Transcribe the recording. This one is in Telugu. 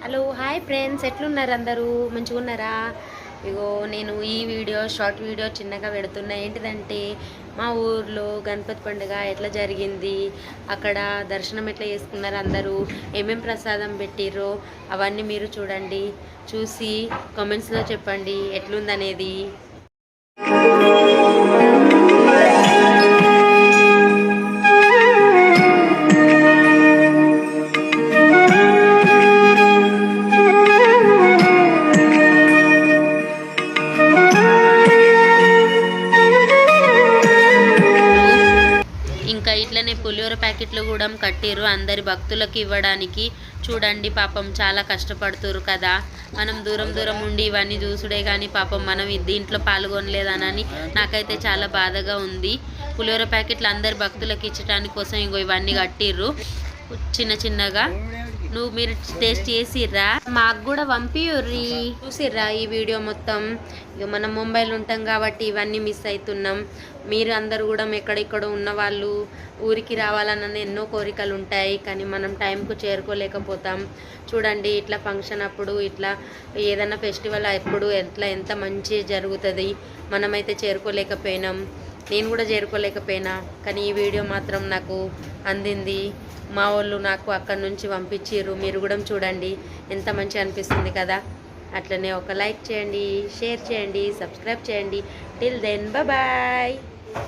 హలో హాయ్ ఫ్రెండ్స్, ఎట్లున్నారు అందరూ? మంచిగా ఉన్నారా? ఇగో నేను ఈ వీడియో షార్ట్ వీడియో చిన్నగా పెడుతున్నా. ఏంటిదంటే మా ఊర్లో గణపతి పండుగ ఎట్లా జరిగింది, అక్కడ దర్శనం ఎట్లా చేసుకున్నారు, అందరూ ఏమేం ప్రసాదం పెట్టిర్రో అవన్నీ మీరు చూడండి. చూసి కామెంట్స్లో చెప్పండి ఎట్లుందనేది. ఇంకా ఇట్లనే పులిహోర ప్యాకెట్లు కూడా కట్టిర్రు అందరి భక్తులకు ఇవ్వడానికి. చూడండి, పాపం చాలా కష్టపడుతురు కదా. మనం దూరం దూరం ఉండి ఇవన్నీ చూసుడే కానీ పాపం మనం దీంట్లో పాల్గొనలేదనని నాకైతే చాలా బాధగా ఉంది. పులిహోర ప్యాకెట్లు అందరి భక్తులకు ఇచ్చడానికి కోసం ఇంకో ఇవన్నీ కట్టిర్రు చిన్న చిన్నగా. మీరు టేస్ట్ చేసిర్రా? మాకు కూడా పంపియుర్రి. చూసిర్రా ఈ వీడియో మొత్తం? ఇక మనం ముంబైలో ఉంటాం కాబట్టి ఇవన్నీ మిస్ అవుతున్నాం. మీరు అందరు కూడా ఎక్కడెక్కడ ఉన్న వాళ్ళు ఊరికి రావాలన్న ఎన్నో కోరికలు ఉంటాయి, కానీ మనం టైంకు చేరుకోలేకపోతాం. చూడండి, ఇట్లా ఫంక్షన్ అప్పుడు, ఇట్లా ఏదైనా ఫెస్టివల్ అప్పుడు ఎంత మంచి జరుగుతుంది. మనమైతే చేరుకోలేకపోయినాం. నేను కూడా చేరుకోలేకపోయినా, కానీ ఈ వీడియో మాత్రం నాకు అందింది. మా వాళ్ళు నాకు అక్కడి నుంచి పంపించిర్రు. మీరు కూడా చూడండి, ఎంత మంచి అనిపిస్తుంది కదా. అట్లనే ఒక లైక్ చేయండి, షేర్ చేయండి, సబ్స్క్రైబ్ చేయండి. Till then bye.